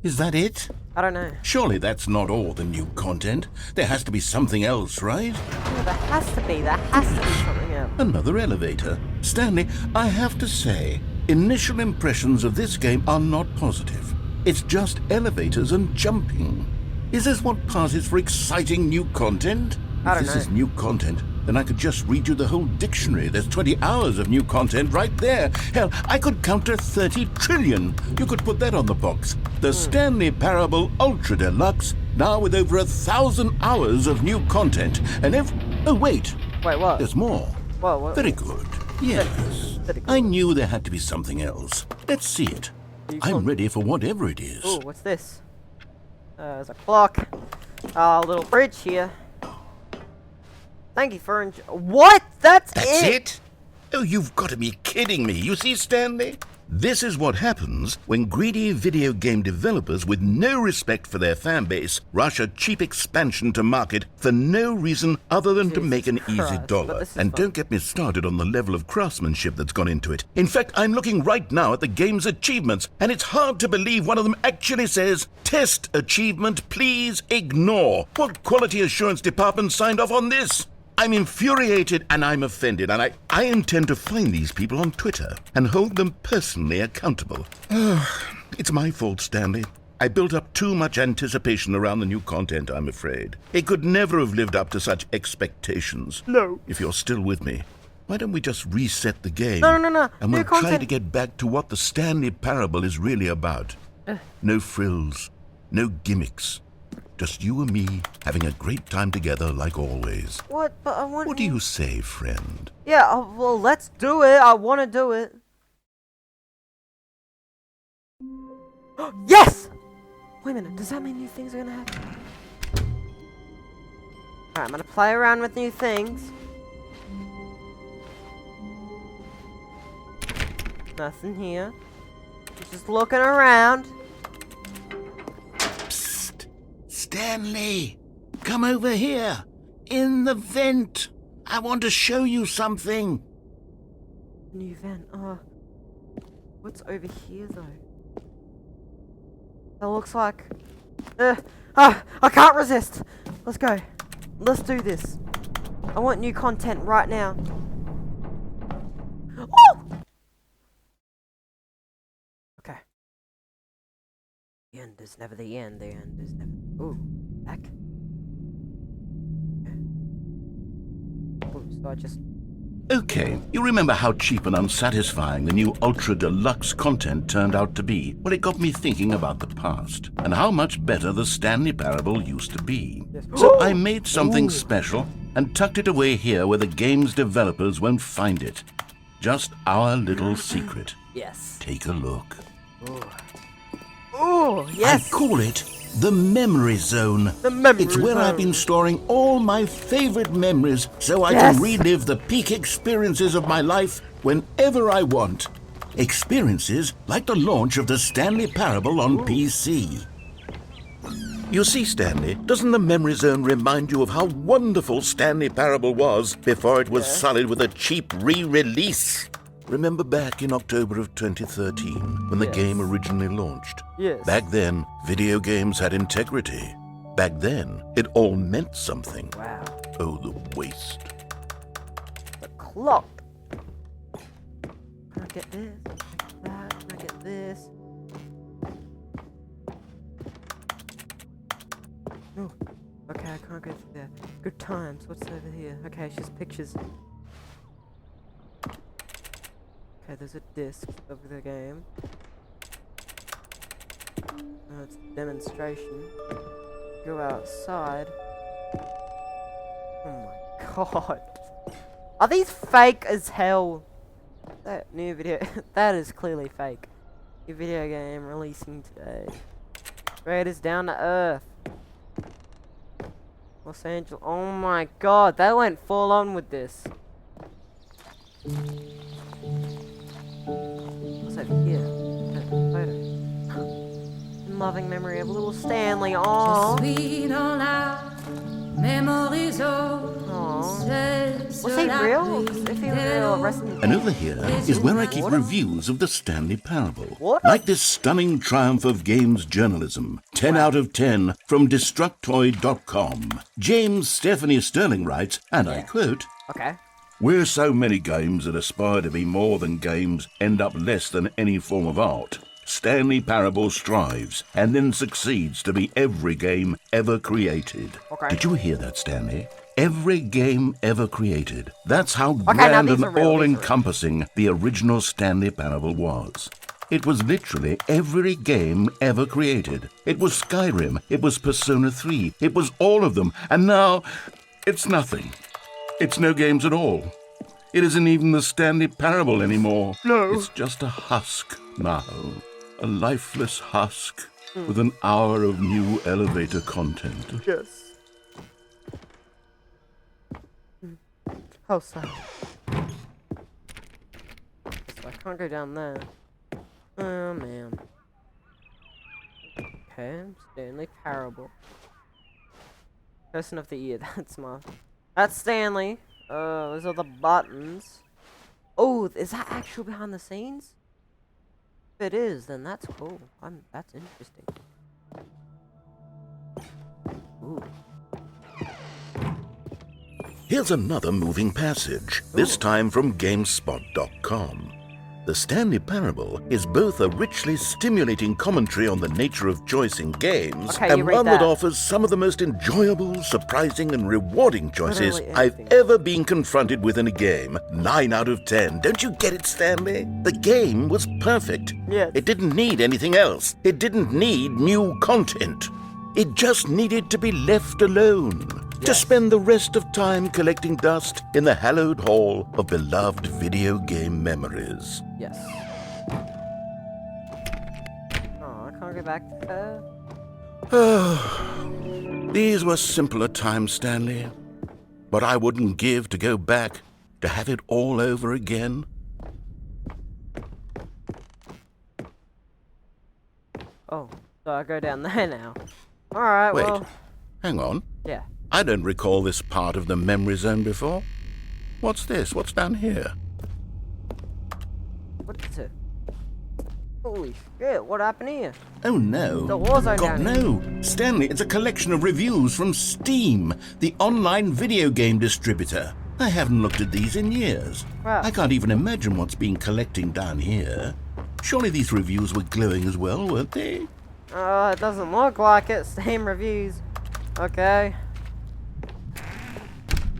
S2: Is that it?
S1: I don't know.
S2: Surely that's not all the new content. There has to be something else, right?
S1: Yeah, there has to be something else.
S2: Another elevator. Stanley, I have to say, initial impressions of this game are not positive. It's just elevators and jumping. Is this what passes for exciting new content?
S1: I don't
S2: If this
S1: know.
S2: is new content, then I could just read you the whole dictionary. There's 20 hours of new content right there. Hell, I could count to 30 trillion. You could put that on the box. The Stanley Parable Ultra Deluxe, now with over 1,000 hours of new content. And Oh, wait.
S1: Wait, what?
S2: There's more.
S1: Whoa, what?
S2: Very good. Yes.
S1: Very good.
S2: I knew there had to be something else. Let's see it. I'm ready for whatever it is.
S1: Ooh, what's this? There's a clock. A little bridge here. Thank you for What? That's
S2: it? Oh, you've got to be kidding me. You see, Stanley? This is what happens when greedy video game developers with no respect for their fan base rush a cheap expansion to market for no reason other than to make an easy dollar. And don't get me started on the level of craftsmanship that's gone into it. In fact, I'm looking right now at the game's achievements, and it's hard to believe one of them actually says, "Test achievement, please ignore." What quality assurance department signed off on this? I'm infuriated and I'm offended, and I intend to find these people on Twitter and hold them personally accountable. It's my fault, Stanley. I built up too much anticipation around the new content, I'm afraid. It could never have lived up to such expectations.
S1: No.
S2: If you're still with me, why don't we just reset the game?
S1: No.
S2: And
S1: New
S2: we'll try
S1: content.
S2: to get back to what the Stanley Parable is really about. No frills, no gimmicks. Just you and me having a great time together like always.
S1: What? But I want...
S2: What do you say, friend?
S1: Yeah, well, let's do it. I want to do it. Yes! Wait a minute, does that mean new things are gonna happen? Alright, I'm gonna play around with new things. Nothing here. Just looking around.
S2: Psst! Stanley! Come over here! In the vent! I want to show you something!
S1: New vent. What's over here, though? That looks like... I can't resist! Let's go. Let's do this. I want new content right now. Oh! Okay. The end is never the end. The end is never... Ooh. Back. Okay. Ooh, so I just...
S2: Okay, you remember how cheap and unsatisfying the new Ultra Deluxe content turned out to be? Well, it got me thinking about the past, and how much better the Stanley Parable used to be.
S1: Yes.
S2: So I made something special and tucked it away here where the game's developers won't find it. Just our little secret.
S1: Yes.
S2: Take a look.
S1: Ooh, yes!
S2: I call it the Memory Zone.
S1: The Memory
S2: It's where
S1: Zone.
S2: I've been storing all my favorite memories so I
S1: Yes.
S2: can relive the peak experiences of my life whenever I want. Experiences like the launch of the Stanley Parable on PC. You see, Stanley, doesn't the Memory Zone remind you of how wonderful Stanley Parable was before it was sullied with a cheap re-release? Remember back in October of 2013, when the
S1: Yes.
S2: game originally launched?
S1: Yes.
S2: Back then, video games had integrity. Back then, it all meant something.
S1: Wow.
S2: Oh, the waste.
S1: The clock. Can I get this? Can I get that? Can I get this? No. Okay, I can't go through there. Good times. What's over here? Okay, it's just pictures. Okay, there's a disc of the game. No, it's a demonstration. Go outside. Oh my god. Are these fake as hell? That new video, that is clearly fake. New video game releasing today. Raiders down to earth. Los Angeles. Oh my god, they went full on with this. What's over here? Photo. In loving memory of little Stanley. Aww.
S5: Sweet on our memories
S1: Aww.
S5: Was
S1: Was he real? If he was real, rest in
S2: And over here is where I keep reviews of the Stanley Parable.
S1: What?
S2: Like this stunning triumph of games journalism. 10 out of 10 from Destructoid.com. James Stephanie Sterling writes, and I quote,
S1: Okay.
S2: "Where so many games that aspire to be more than games end up less than any form of art, Stanley Parable strives and then succeeds to be every game ever created."
S1: Okay.
S2: Did you hear that, Stanley? Every game ever created. That's how
S1: now
S2: grand
S1: these
S2: and
S1: are real, these are real.
S2: all-encompassing the original Stanley Parable was. It was literally every game ever created. It was Skyrim, it was Persona 3, it was all of them, and now it's nothing. It's no games at all. It isn't even the Stanley Parable anymore.
S1: No.
S2: It's just a husk now. A lifeless husk with an hour of new elevator content.
S1: Yes. How sad. So I can't go down there. Oh man. Okay, Stanley Parable. Person of the year, that's Stanley. Those are the buttons. Oh, is that actual behind the scenes? If it is, then that's cool. That's interesting. Ooh.
S2: Here's another moving passage, this time from GameSpot.com. The Stanley Parable is both a richly stimulating commentary on the nature of choice in games
S1: Okay, you
S2: and
S1: read
S2: one that
S1: that.
S2: offers some of the most enjoyable, surprising, and rewarding choices
S1: Literally
S2: I've
S1: anything.
S2: ever been confronted with in a game. 9 out of 10. Don't you get it, Stanley? The game was perfect.
S1: Yes.
S2: It didn't need anything else. It didn't need new content. It just needed to be left alone. To
S1: Yes.
S2: spend the rest of time collecting dust in the hallowed hall of beloved video game memories.
S1: Yes. Oh, I can't go back to her.
S2: These were simpler times, Stanley. But I wouldn't give to go back to have it all over again.
S1: Oh, so I go down there now. Alright,
S2: Wait,
S1: well,
S2: hang on.
S1: yeah.
S2: I don't recall this part of the memory zone before. What's this? What's down here?
S1: What is it? Holy shit, what happened here?
S2: Oh no.
S1: The Warzone
S2: God,
S1: down here.
S2: no. Stanley, it's a collection of reviews from Steam, the online video game distributor. I haven't looked at these in years.
S1: Wow.
S2: I can't even imagine what's been collecting down here. Surely these reviews were glowing as well, weren't they?
S1: It doesn't look like it. Steam reviews. Okay.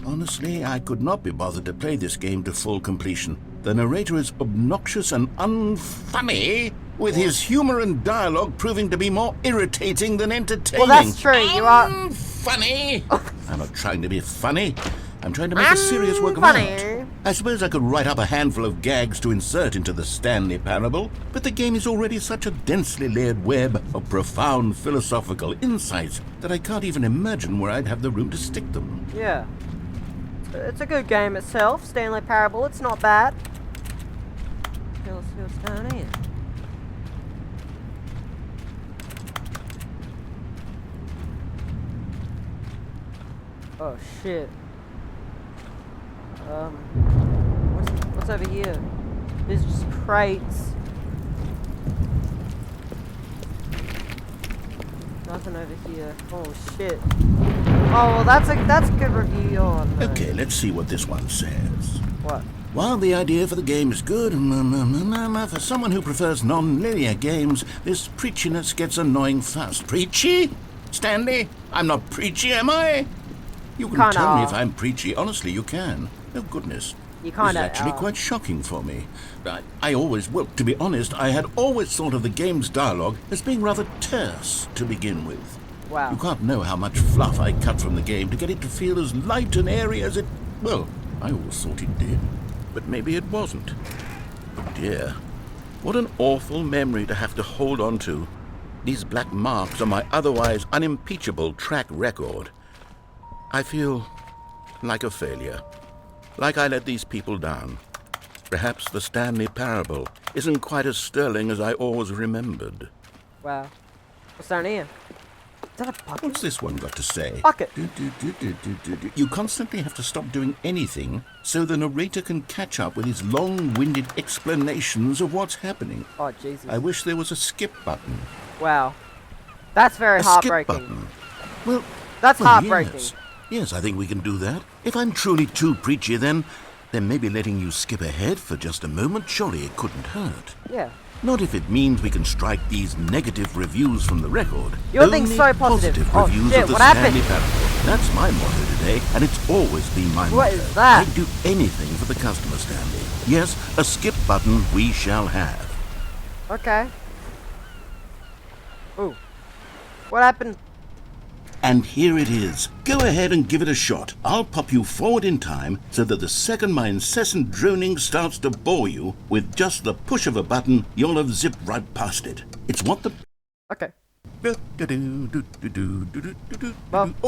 S2: Honestly, I could not be bothered to play this game to full completion. The narrator is obnoxious and unfunny, with his humor and dialogue proving to be more irritating than entertaining.
S1: Well, that's true. You are
S2: Funny. I'm not trying to be funny. I'm trying to make a serious work of art.
S1: funny.
S2: I suppose I could write up a handful of gags to insert into the Stanley Parable, but the game is already such a densely layered web of profound philosophical insights that I can't even imagine where I'd have the room to stick them.
S1: Yeah. It's a good game itself. Stanley Parable. It's not bad. Let's see what's down here. Oh shit. What's over here? There's just crates. Nothing over here. Oh shit. Oh well, that's a good review on.
S2: Okay, let's see what this one says.
S1: What?
S2: While the idea for the game is good, for someone who prefers non-linear games, this preachiness gets annoying fast. Preachy? Stanley? I'm not preachy, am I? You can
S1: Kinda
S2: tell me
S1: are.
S2: if I'm preachy. Honestly, you can. Oh, goodness.
S1: You
S2: This is
S1: kinda
S2: actually
S1: are.
S2: quite shocking for me. Well, to be honest, I had always thought of the game's dialogue as being rather terse to begin with.
S1: Wow.
S2: You can't know how much fluff I cut from the game to get it to feel as light and airy as it... Well, I always thought it did. But maybe it wasn't. Oh dear. What an awful memory to have to hold on to. These black marks on my otherwise unimpeachable track record. I feel like a failure. Like I let these people down. Perhaps the Stanley Parable isn't quite as sterling as I always remembered.
S1: Wow. What's down here? Is that a bucket?
S2: What's this one got to say?
S1: Bucket.
S2: You constantly have to stop doing anything so the narrator can catch up with his long-winded explanations of what's happening.
S1: Oh Jesus.
S2: I wish there was a skip button.
S1: Wow. That's very
S2: A skip
S1: heartbreaking.
S2: button. Well,
S1: That's
S2: well,
S1: heartbreaking.
S2: Yes, I think we can do that. If I'm truly too preachy, then maybe letting you skip ahead for just a moment, surely it couldn't hurt.
S1: Yeah.
S2: Not if it means we can strike these negative reviews from the record.
S1: You're being
S2: Only
S1: so positive. Oh,
S2: reviews
S1: shit,
S2: of the
S1: what happened?
S2: Stanley Parable. That's my motto today, and it's always been my
S1: What
S2: motto.
S1: is that?
S2: I'd do anything for the customer, Stanley. Yes, a skip button we shall have.
S1: Okay. Ooh. What happened?
S2: And here it is. Go ahead and give it a shot. I'll pop you forward in time so that the second my incessant droning starts to bore you, with just the push of a button, you'll have zipped right past it. It's what the...
S1: Okay.
S2: Well,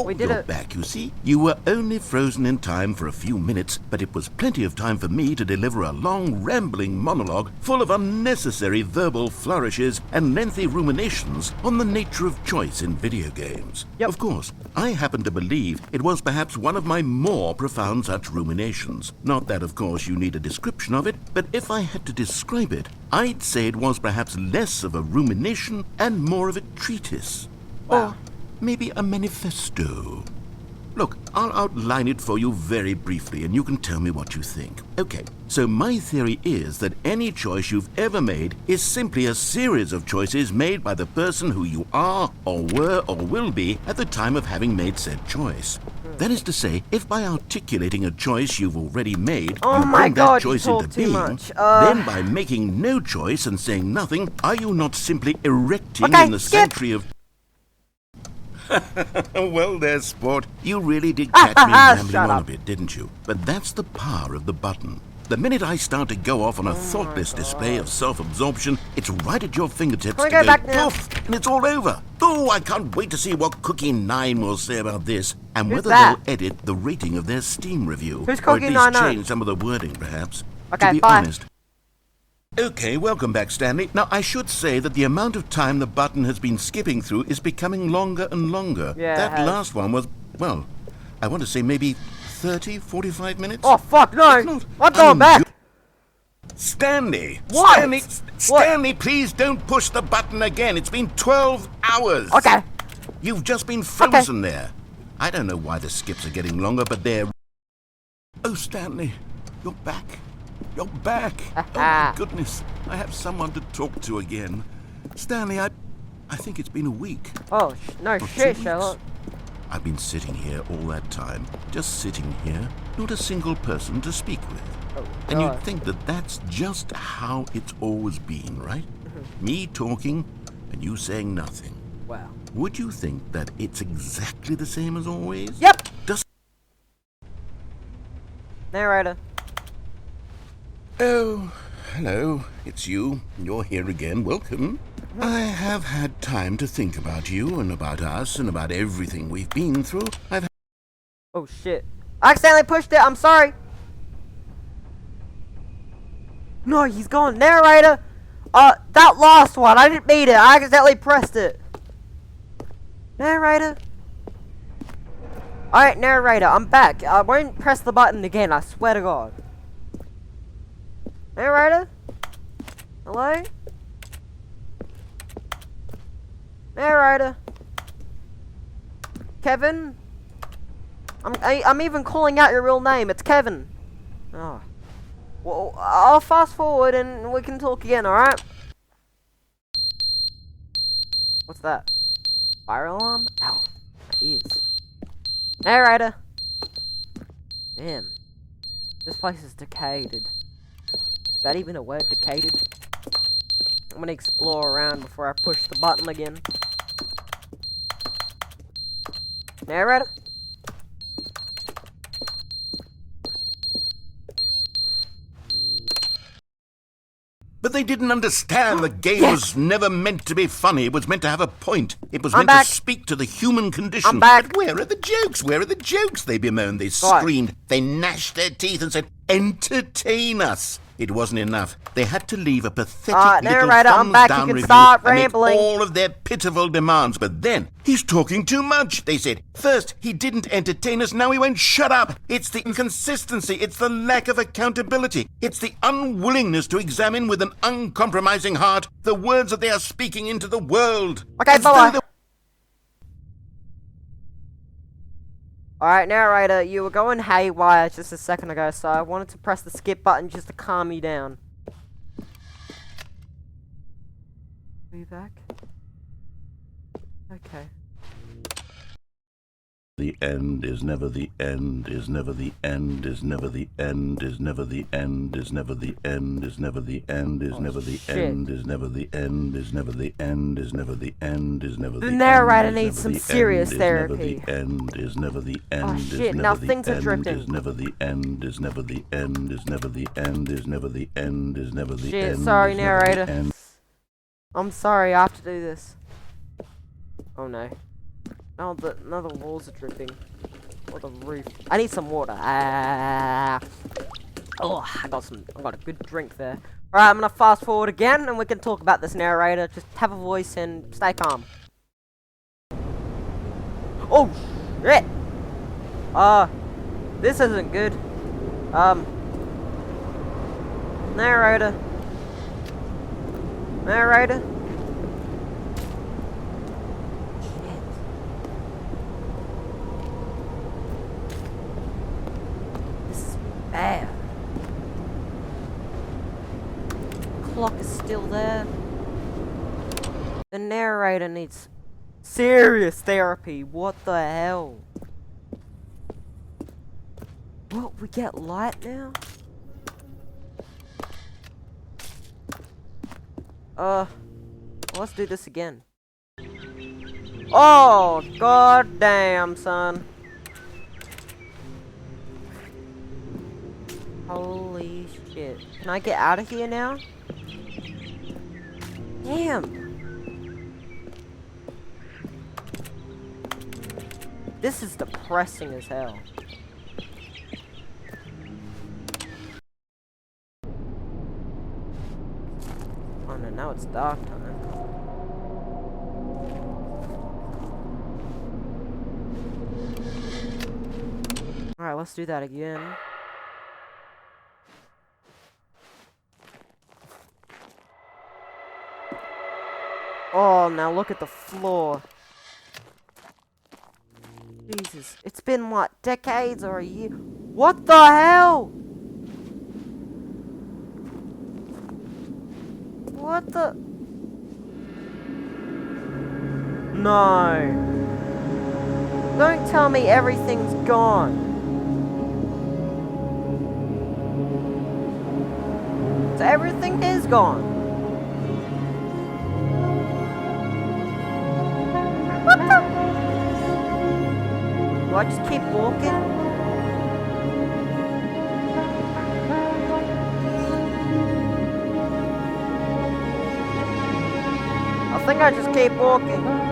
S1: we did
S2: you're
S1: it.
S2: back, you see. You were only frozen in time for a few minutes, but it was plenty of time for me to deliver a long, rambling monologue full of unnecessary verbal flourishes and lengthy ruminations on the nature of choice in video games.
S1: Yep.
S2: Of course, I happen to believe it was perhaps one of my more profound such ruminations. Not that, of course, you need a description of it, but if I had to describe it, I'd say it was perhaps less of a rumination and more of a treatise.
S1: Wow.
S2: Or maybe a manifesto. Look, I'll outline it for you very briefly, and you can tell me what you think. Okay, so my theory is that any choice you've ever made is simply a series of choices made by the person who you are, or were, or will be at the time of having made said choice. That is to say, if by articulating a choice you've already made, you bring that choice into being, then by making no choice and saying nothing, are you not simply erecting in the sanctuary of... Well there, sport. You really did catch me rambling on a bit, didn't you? But that's the power of the button. The minute I start to go off on a thoughtless display of self-absorption, it's right at your fingertips to go poof, and it's all over. Oh, I can't wait to see what Cookie 9 will say about this, and whether they'll edit the rating of their Steam review.
S1: Who's
S2: or at
S1: Cookie
S2: least
S1: 9?
S2: change some of the wording, perhaps.
S1: Okay,
S2: to be
S1: bye.
S2: honest. Okay, welcome back, Stanley. Now, I should say that the amount of time the button has been skipping through is becoming longer and longer.
S1: Yeah,
S2: that last one was, well, I want to say maybe 30, 45 minutes?
S1: Oh, fuck, no! I'm going back!
S2: Stanley!
S1: What?
S2: Stanley, please don't push the button again. It's been 12 hours.
S1: Okay.
S2: You've just been frozen there. I don't know why the skips are getting longer, but they're... Oh, Stanley, you're back. You're back. Oh, my goodness. I have someone to talk to again. Stanley, I think it's been a week.
S1: Oh, no shit, Sherlock.
S2: I've been sitting here all that time, just sitting here, not a single person to speak with.
S1: Oh,
S2: and you'd think that that's just how it's always been, right? Me talking and you saying nothing.
S1: Wow.
S2: Would you think that it's exactly the same as always?
S1: Yep.
S2: Does...
S1: Narrator.
S2: Oh, hello. It's you. You're here again. Welcome. I have had time to think about you and about us and about everything we've been through.
S1: Oh shit. I accidentally pushed it. I'm sorry. No, he's gone. Narrator. That last one. I didn't mean it. I accidentally pressed it. Narrator. Alright, narrator. I'm back. I won't press the button again. I swear to God. Narrator? Hello? Narrator? Kevin? I'm even calling out your real name. It's Kevin. Oh. Well, I'll fast forward and we can talk again, alright? What's that? Fire alarm? Ow. My ears. Narrator! Damn. This place is decayed. Is that even a word, decayed? I'm gonna explore around before I push the button again. Narrator?
S2: But they didn't understand the game was never meant to be funny. It was meant to have a point. It was meant to speak to the human condition.
S1: I'm back.
S2: But where are the jokes? Where are the jokes? They bemoaned, they screamed, they gnashed their teeth and said, entertain us. It wasn't enough. They had to leave a pathetic little thumbs-down review and make all of their pitiful demands. But then, he's talking too much, they said. First, he didn't entertain us, now he won't shut up. It's the inconsistency, it's the lack of accountability. It's the unwillingness to examine with an uncompromising heart the words that they are speaking into the world.
S1: Okay, bye-bye. Alright, narrator, you were going haywire just a second ago, so I wanted to press the skip button just to calm you down. Are you back? Okay.
S2: The end is never the end, is never the end, is never the end, is never the end, is never the end, is never the end, is never the end, is never the end, is never the end, is never the end, is never the end.
S1: The narrator needs some serious therapy.
S2: The end is never the end.
S1: Oh shit, now things are drifting.
S2: Is never the end, is never the end, is never the end, is never the end, is never the end.
S1: Shit, sorry narrator. I'm sorry, I have to do this. Oh no. Now the walls are dripping. Or the roof. I need some water. Oh, I got a good drink there. Alright, I'm gonna fast forward again and we can talk about this narrator. Just have a voice and stay calm. Oh shit! This isn't good. Narrator. Narrator. Ah. Clock is still there. The narrator needs serious therapy. What the hell? What? We get light now? Let's do this again. Oh, god damn, son. Holy shit. Can I get out of here now? Damn. This is depressing as hell. Oh no, now it's dark time. Alright, let's do that again. Oh, now look at the floor. Jesus, it's been what, decades or a year? What the hell? What the? No. Don't tell me everything's gone. So everything is gone. What the? Do I just keep walking? I think I just keep walking.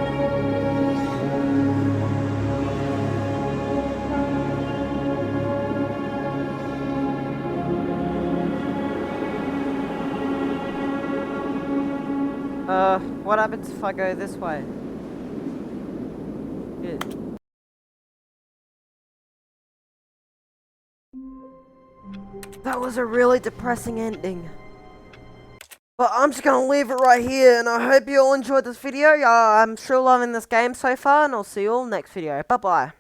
S1: What happens if I go this way? Shit. That was a really depressing ending. But I'm just gonna leave it right here, and I hope you all enjoyed this video. I'm sure loving this game so far, and I'll see you all next video. Bye bye.